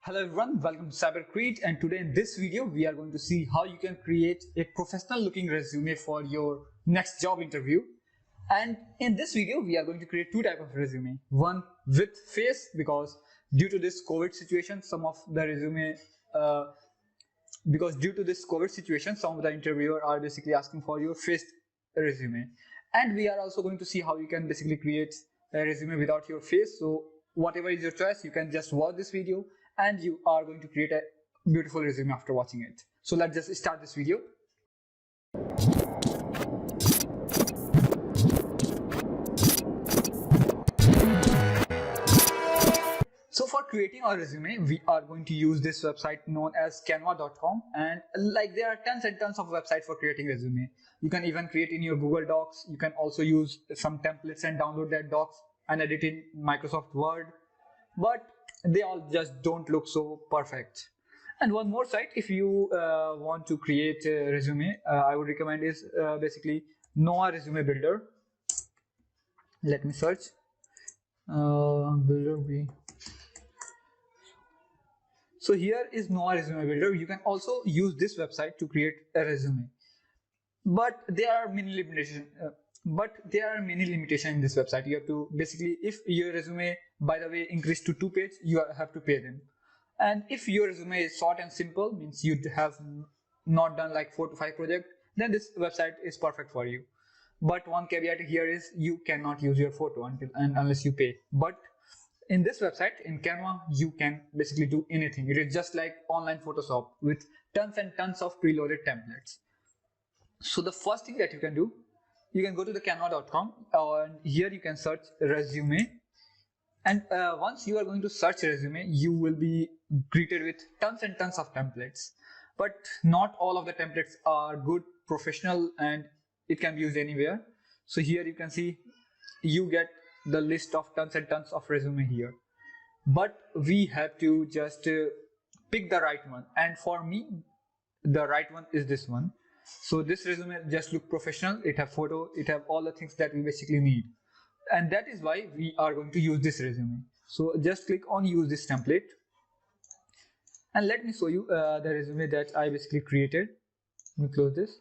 Hello everyone, welcome to CyberCreate, and today in this video we are going to see how you can create a professional looking resume for your next job interview. And in this video we are going to create two types of resume. One with face, because due to this COVID situation some of the interviewer are basically asking for your face resume. And we are also going to see how you can basically create a resume without your face. So whatever is your choice, you can just watch this video and you are going to create a beautiful resume after watching it. So let's just start this video. So for creating our resume, we are going to use this website known as canva.com, and like there are tons and tons of websites for creating resume. You can even create in your Google Docs. You can also use some templates and download that docs and edit in Microsoft Word, but they all just don't look so perfect. And one more site, if you want to create a resume, I would recommend is basically Noah Resume Builder. Let me search builder B. So here is Noah Resume Builder. You can also use this website to create a resume, but there are many limitations. In this website. You have to basically, if your resume by the way increase to 2 pages, you have to pay them. And if your resume is short and simple, means you have not done like 4 to 5 projects, then this website is perfect for you. But one caveat here is you cannot use your photo unless you pay. But in this website, in Canva, you can basically do anything. It is just like online Photoshop with tons and tons of preloaded templates. So the first thing that you can do, you can go to the canva.com, and here you can search resume. And once you are going to search resume, you will be greeted with tons and tons of templates. But not all of the templates are good, professional, and it can be used anywhere. So here you can see you get the list of tons and tons of resume here. But we have to just pick the right one. And for me, the right one is this one. So this resume just look professional. It have photo, it have all the things that we basically need. And that is why we are going to use this resume. So just click on use this template. And let me show you the resume that I basically created. Let me close this.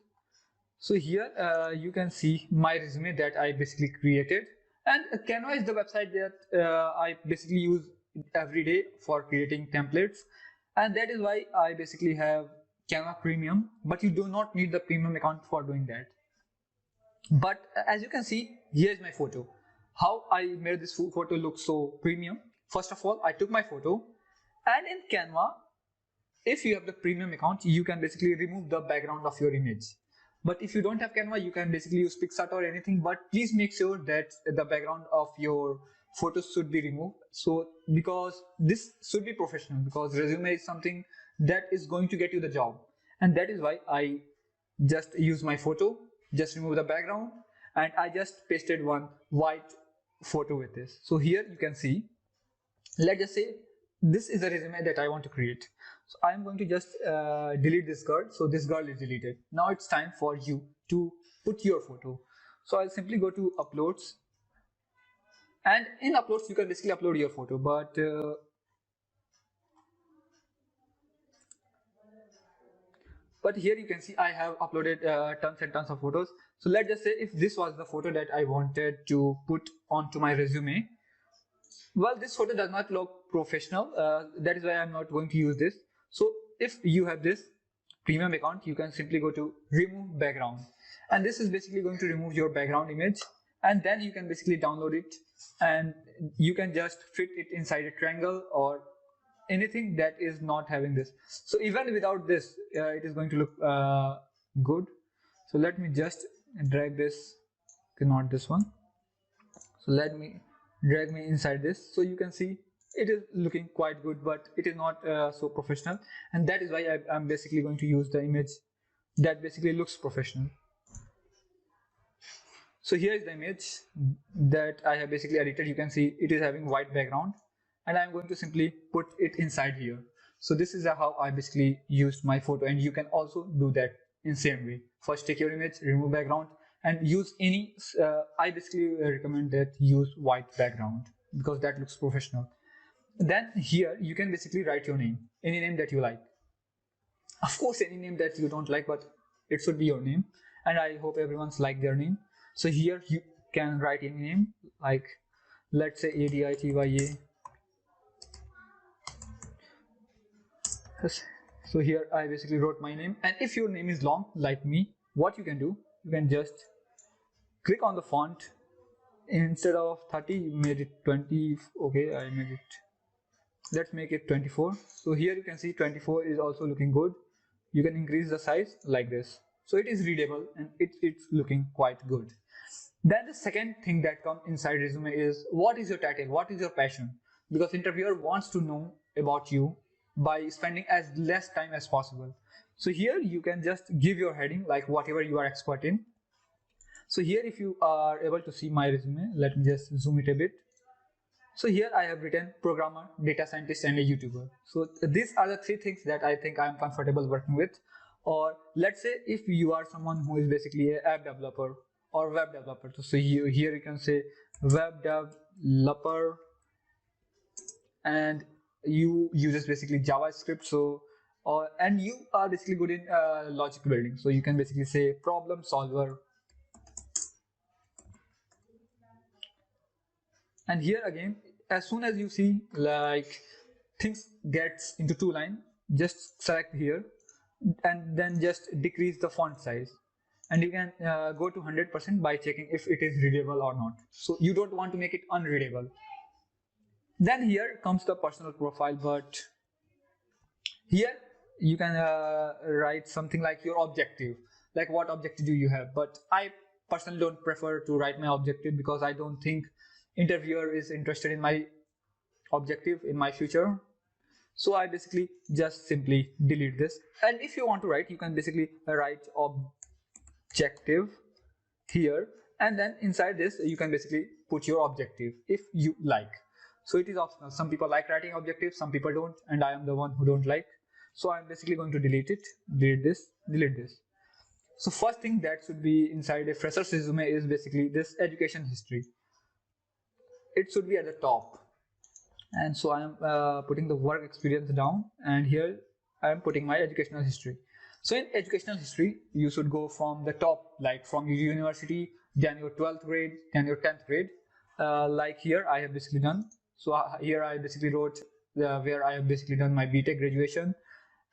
So here you can see my resume that I basically created. And Canva is the website that I basically use every day for creating templates. And that is why I basically have Canva Premium, but you do not need the premium account for doing that. But as you can see, here is my photo. How I made this photo look so premium? First of all, I took my photo, and in Canva, if you have the premium account, you can basically remove the background of your image. But if you don't have Canva, you can basically use PixArt or anything, but please make sure that the background of your photos should be removed. So because this should be professional, because resume is something that is going to get you the job. And that is why I just use my photo, just remove the background, and I just pasted one white photo with this. So here you can see, let's just say this is a resume that I want to create. So I'm going to just delete this girl. So this girl is deleted. Now it's time for you to put your photo. So I'll simply go to uploads, and in uploads you can basically upload your photo, but here you can see I have uploaded tons and tons of photos. So let's just say if this was the photo that I wanted to put onto my resume, well, this photo does not look professional. That is why I'm not going to use this. So if you have this premium account, you can simply go to remove background, and this is basically going to remove your background image, and then you can basically download it, and you can just fit it inside a triangle or anything that is not having this. So even without this, it is going to look good. So let me just drag this, not this one. So let me drag me inside this. So you can see it is looking quite good, but it is not so professional. And that is why I'm basically going to use the image that basically looks professional. So here is the image that I have basically edited. You can see it is having white background, and I'm going to simply put it inside here. So this is how I basically used my photo, and you can also do that in same way. First take your image, remove background, and use any, I basically recommend that use white background because that looks professional. Then here you can basically write your name, any name that you like. Of course, any name that you don't like, but it should be your name. And I hope everyone's like their name. So here you can write any name, like let's say ADITYA. So here I basically wrote my name. And if your name is long like me, what you can do, you can just click on the font. Instead of 30, you made it 20. Okay, I made it, let's make it 24. So here you can see 24 is also looking good. You can increase the size like this, so it is readable and it's looking quite good. Then the second thing that comes inside resume is what is your title, what is your passion, because interviewer wants to know about you by spending as less time as possible. So here you can just give your heading like whatever you are expert in. So here if you are able to see my resume, let me just zoom it a bit. So here I have written programmer, data scientist, and a YouTuber. So these are the three things that I think I am comfortable working with. Or let's say if you are someone who is basically an app developer or web developer. So here you can say web developer, and you uses basically JavaScript. So and you are basically good in logic building. So you can basically say problem solver. And here again, as soon as you see like things gets into two line, just select here and then just decrease the font size, and you can go to 100% by checking if it is readable or not. So you don't want to make it unreadable. Then here comes the personal profile, but here you can write something like your objective, like what objective do you have. But I personally don't prefer to write my objective because I don't think interviewer is interested in my objective in my future. So I basically just simply delete this. And if you want to write, you can basically write objective here, and then inside this you can basically put your objective if you like. So it is optional. Some people like writing objectives, some people don't, and I am the one who don't like. So I'm basically going to delete it, delete this, delete this. So first thing that should be inside a fresher's resume is basically this education history. It should be at the top. And so I am putting the work experience down, and here I am putting my educational history. So in educational history, you should go from the top, like from your university, then your 12th grade, then your 10th grade. Like here I have basically done. So here I basically wrote where I have basically done my BTech graduation,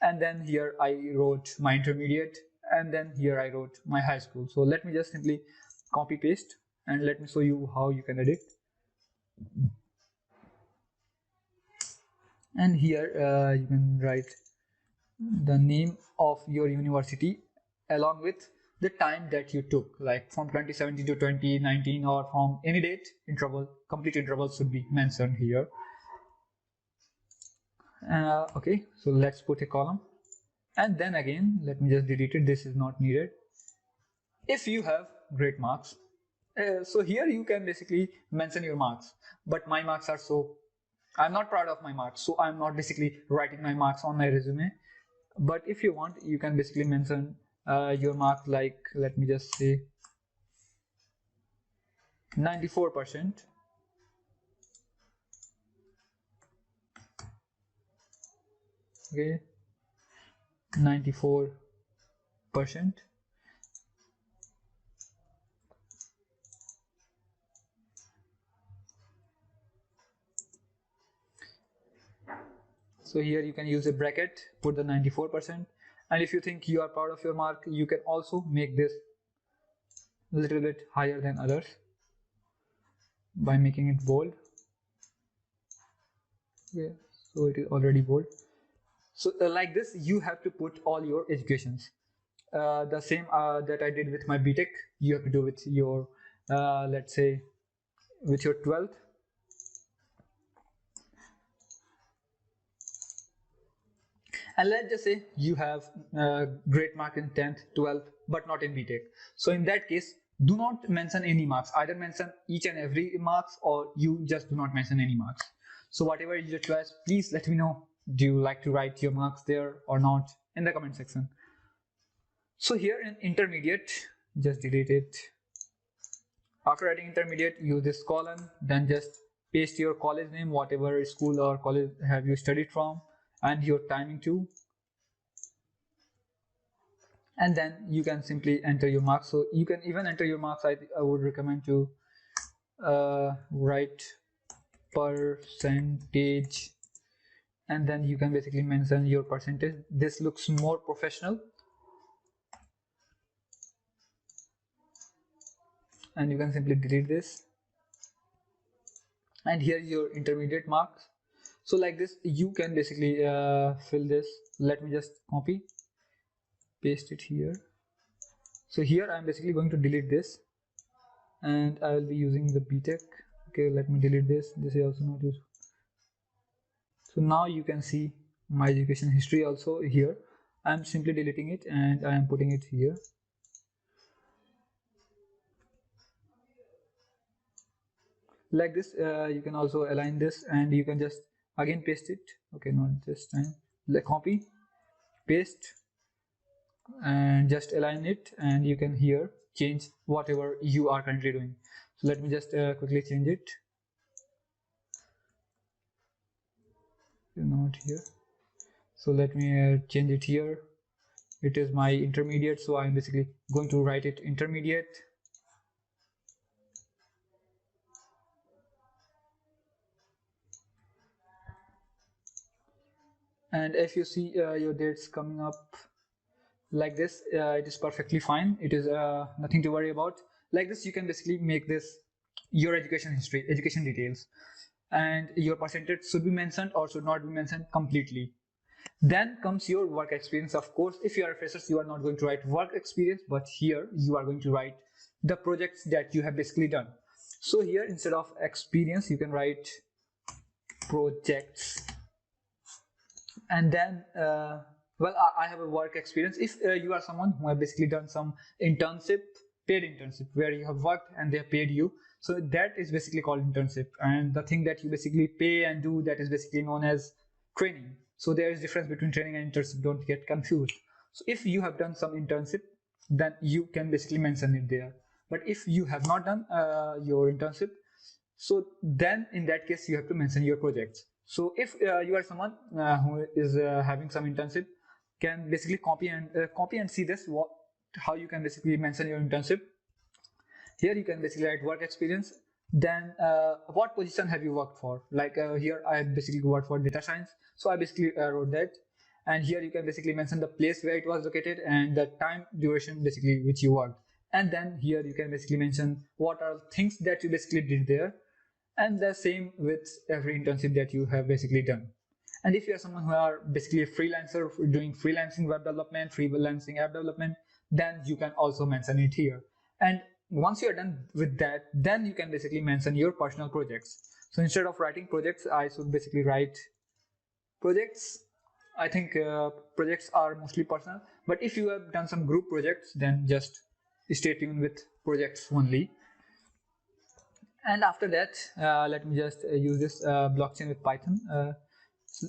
and then here I wrote my intermediate, and then here I wrote my high school. So let me just simply copy paste and let me show you how you can edit. And here you can write the name of your university along with the time that you took, like from 2017 to 2019 or from any date interval. Complete interval should be mentioned here. Okay, so let's put a column, and then again let me just delete it, this is not needed. If you have great marks, so here you can basically mention your marks, but my marks are so, I'm not proud of my marks, so I'm not basically writing my marks on my resume. But if you want, you can basically mention your mark, like let me just say 94%. Okay, 94%. So here you can use a bracket, put the 94%, and if you think you are proud of your mark, you can also make this a little bit higher than others by making it bold. Yeah, so it is already bold. So like this, you have to put all your educations. The same that I did with my BTech, you have to do with your, let's say, with your 12th. And let's just say you have great mark in 10th, 12th, but not in BTech. So in that case, do not mention any marks. Either mention each and every marks, or you just do not mention any marks. So whatever is your choice, please let me know. Do you like to write your marks there or not in the comment section? So here in intermediate, just delete it. After writing intermediate, use this colon, then just paste your college name, whatever school or college have you studied from, and your timing too. And then you can simply enter your marks. So you can even enter your marks. I would recommend to write percentage, and then you can basically mention your percentage. This looks more professional, and you can simply delete this. And here your intermediate marks. So like this you can basically fill this. Let me just copy paste it here. So here I'm basically going to delete this, and I will be using the BTech. Okay, let me delete this. This is also not useful. So now you can see my education history also here. I'm simply deleting it and I am putting it here. Like this, you can also align this, and you can just again paste it. Okay, not this time. Like copy, paste, and just align it, and you can here change whatever you are currently doing. So let me just quickly change it. Not here. So let me change it here. It is my intermediate, so I'm basically going to write it intermediate. And if you see your dates coming up like this, it is perfectly fine. It is nothing to worry about. Like this you can basically make this your education history, education details, and your percentage should be mentioned or should not be mentioned completely. Then comes your work experience. Of course, if you are a fresher, you are not going to write work experience, but here you are going to write the projects that you have basically done. So here instead of experience you can write projects. And then well, I have a work experience. If you are someone who have basically done some internship, paid internship, where you have worked and they have paid you, so that is basically called internship. And the thing that you basically pay and do, that is basically known as training. So there is difference between training and internship, don't get confused. So if you have done some internship, then you can basically mention it there. But if you have not done your internship, so then in that case you have to mention your projects. So if you are someone who is having some internship, can basically copy and see this, how you can basically mention your internship. Here you can basically write work experience. Then what position have you worked for? Like here I basically worked for data science, so I basically wrote that. And here you can basically mention the place where it was located and the time duration basically which you worked. And then here you can basically mention what are things that you basically did there. And the same with every internship that you have basically done. And if you are someone who are basically a freelancer doing freelancing web development, freelancing app development, then you can also mention it here. And once you are done with that, then you can basically mention your personal projects. So instead of writing projects, I should basically write projects. I think projects are mostly personal, but if you have done some group projects, then just stay tuned with projects only. And after that, let me just use this blockchain with Python. So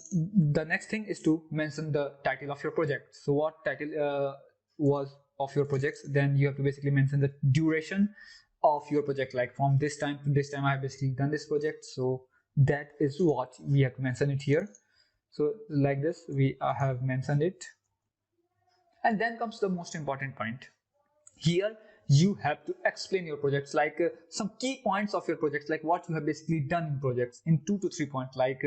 the next thing is to mention the title of your project. So what title was of your projects? Then you have to basically mention the duration of your project, like from this time to this time I have basically done this project. So that is what we have to mention it here. So like this we have mentioned it. And then comes the most important point. Here you have to explain your projects, like some key points of your projects, like what you have basically done in projects in 2 to 3 points. Like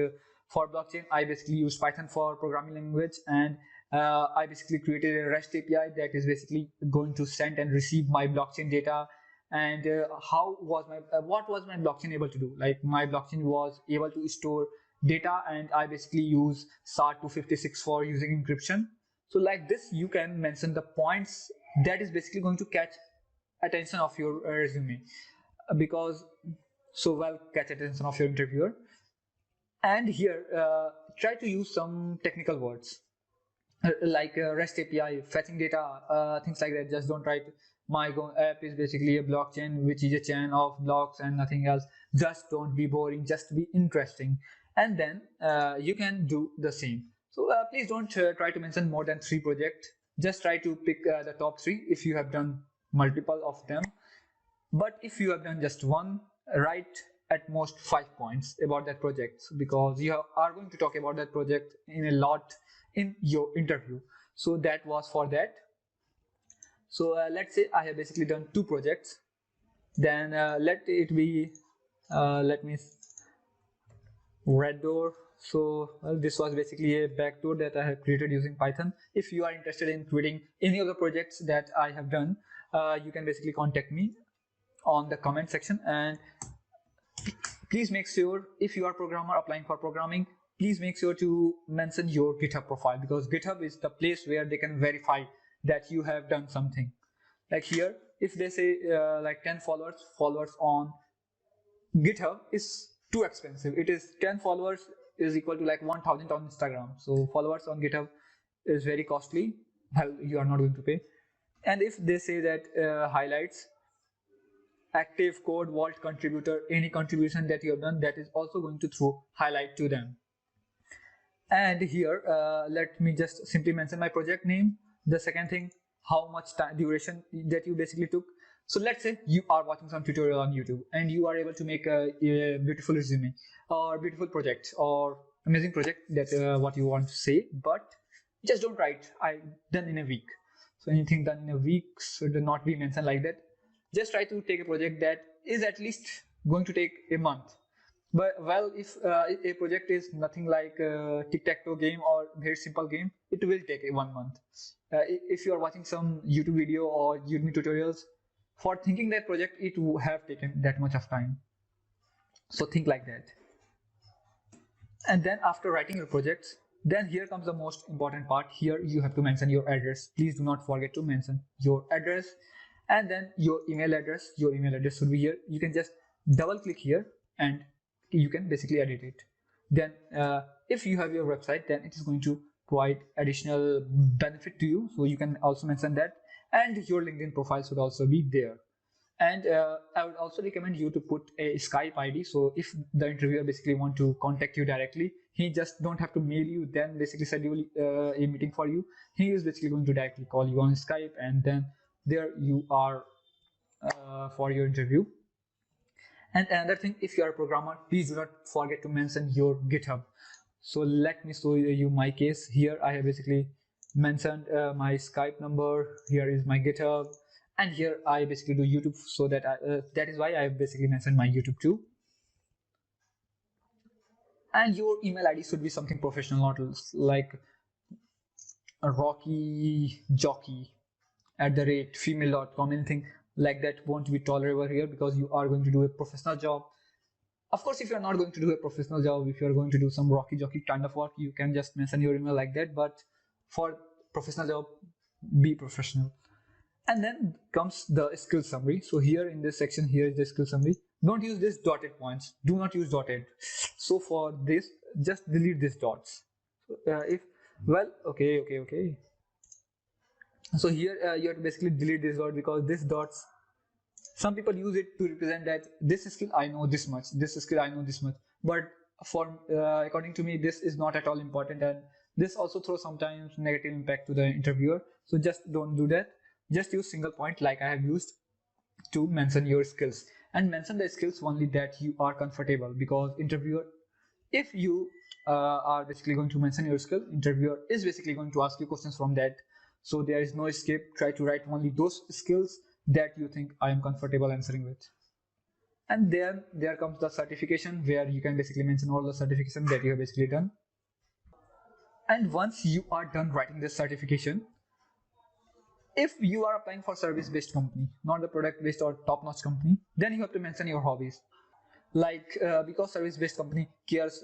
for blockchain, I basically use Python for programming language, and I basically created a REST API that is basically going to send and receive my blockchain data. And what was my blockchain able to do? Like my blockchain was able to store data, and I basically use SAR-256 for using encryption. So like this you can mention the points that is basically going to catch attention of your resume, because catch attention of your interviewer. And here try to use some technical words like REST API, fetching data, things like that. Just don't write my app is basically a blockchain which is a chain of blocks and nothing else. Just don't be boring, just be interesting. And then you can do the same. So please don't try to mention more than 3 projects. Just try to pick the top 3 if you have done multiple of them. But if you have done just one, write at most 5 points about that project, because you are going to talk about that project in a lot in your interview. So that was for that. So let's say I have basically done 2 projects. Then let it be, let me red door. So this was basically a backdoor that I have created using Python. If you are interested in creating any of the projects that I have done, you can basically contact me on the comment section. And please make sure, if you are a programmer applying for programming, please make sure to mention your GitHub profile, because GitHub is the place where they can verify that you have done something. Like here, if they say like 10 followers on GitHub is too expensive. It is 10 followers is equal to like 1000 on Instagram. So followers on GitHub is very costly. Well, you are not going to pay. And if they say that highlights, active code, vault contributor, any contribution that you have done, that is also going to throw highlight to them. And here, let me just simply mention my project name. The second thing, how much time duration that you basically took. So let's say you are watching some tutorial on YouTube and you are able to make a beautiful resume or beautiful project or amazing project, that what you want to say, but just don't write I done in a week. So anything done in a week should not be mentioned like that. Just try to take a project that is at least going to take a month. But well, if a project is nothing like a tic-tac-toe game or very simple game, it will take 1 month. If you are watching some YouTube video or Udemy tutorials, for thinking that project, it would have taken that much of time. So think like that. And then after writing your projects, then here comes the most important part. Here you have to mention your address. Please do not forget to mention your address, and then your email address. Your email address should be here. You can just double click here and you can basically edit it. Then if you have your website, then it is going to provide additional benefit to you, so you can also mention that. And your LinkedIn profile should also be there. And I would also recommend you to put a Skype ID. So if the interviewer basically want to contact you directly, he just don't have to mail you, then basically schedule a meeting for you. He is basically going to directly call you on Skype, and then there you are for your interview. And another thing, if you are a programmer, please do not forget to mention your GitHub. So let me show you my case. Here I have basically mentioned my Skype number. Here is my GitHub, and here I basically do YouTube, so that that is why I basically mentioned my YouTube too. And your email ID should be something professional, not like a rocky jockey @female.com. Anything like that won't be tolerable here, because you are going to do a professional job. Of course, if you're not going to do a professional job, if you're going to do some rocky jockey kind of work, you can just mention your email like that. But for professional job, be professional. And then comes the skill summary. So here in this section, here is the skill summary. Don't use this dotted points. Do not use dotted. So for this, just delete these dots. Okay. So here you have to basically delete this dot, because this dots, some people use it to represent that this skill I know this much, this skill I know this much. But for according to me, this is not at all important, and this also throws sometimes negative impact to the interviewer. So just don't do that. Just use single point like I have used to mention your skills, and mention the skills only that you are comfortable, because interviewer, if you are basically going to mention your skill, interviewer is basically going to ask you questions from that. So there is no escape. Try to write only those skills that you think I am comfortable answering with. And then there comes the certification, where you can basically mention all the certification that you have basically done. And once you are done writing this certification, if you are applying for service-based company, not the product-based or top-notch company, then you have to mention your hobbies. Like because service-based company cares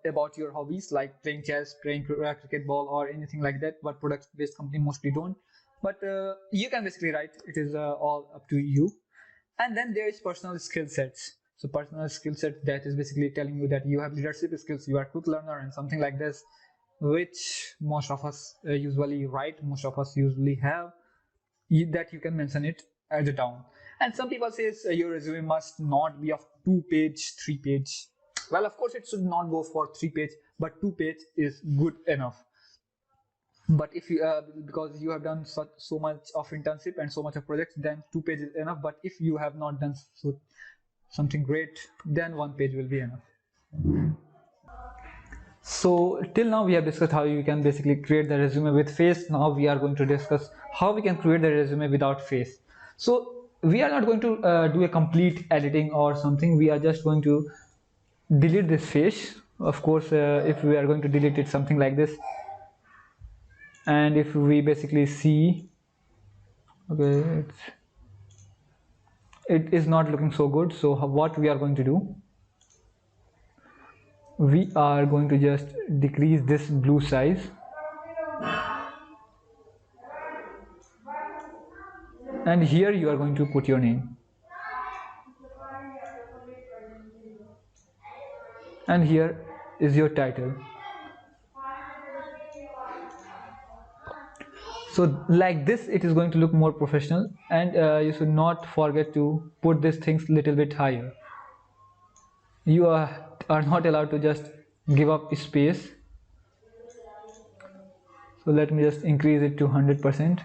about your hobbies, like playing chess, playing cricket ball, or anything like that, but product-based company mostly don't. But you can basically write, it is all up to you. And then there is personal skill sets. So personal skill set, that is basically telling you that you have leadership skills, you are a quick learner, and something like this, which most of us usually write, most of us usually have, that you can mention it as a down. And some people say your resume must not be of 2-page, 3-page. Well, of course it should not go for 3-page, but 2-page is good enough. But if you because you have done so much of internship and so much of projects, then 2 pages is enough. But if you have not done so something great, then one page will be enough. So till now we have discussed how you can basically create the resume with face. Now we are going to discuss how we can create the resume without face. So we are not going to do a complete editing or something. We are just going to delete this face. Of course, if we are going to delete it, something like this. And if we basically see, okay, it is not looking so good. So what we are going to do, we are going to just decrease this blue size, and here you are going to put your name, and here is your title. So like this it is going to look more professional, and you should not forget to put these things little bit higher. You are not allowed to just give up space. So let me just increase it to 100%.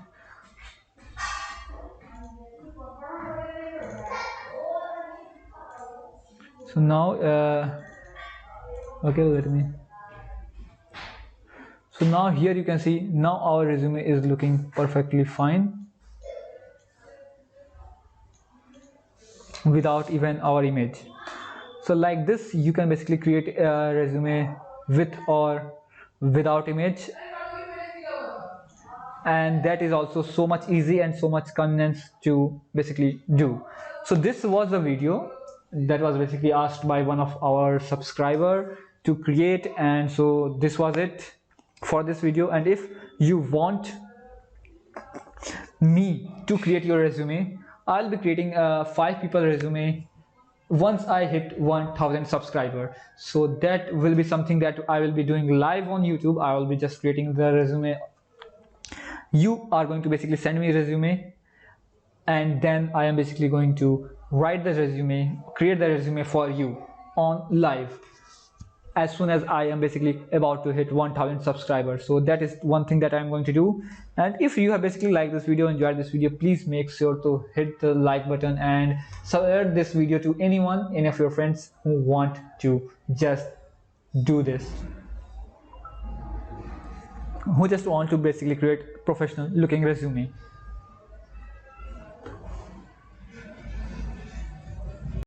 So now okay, let me. So now here you can see, now our resume is looking perfectly fine without even our image. So like this you can basically create a resume with or without image, and that is also so much easy and so much convenience to basically do. So this was a video that was basically asked by one of our subscriber to create, and so this was it for this video. And if you want me to create your resume, I'll be creating a 5 people resume once I hit 1000 subscriber. So that will be something that I will be doing live on YouTube. I will be just creating the resume. You are going to basically send me a resume, and then I am basically going to write the resume, create the resume for you on live as soon as I am basically about to hit 1000 subscribers. So that is one thing that I'm going to do. And if you have basically liked this video, enjoyed this video, please make sure to hit the like button and share this video to anyone, any of your friends who want to just do this, who just want to basically create professional looking resume.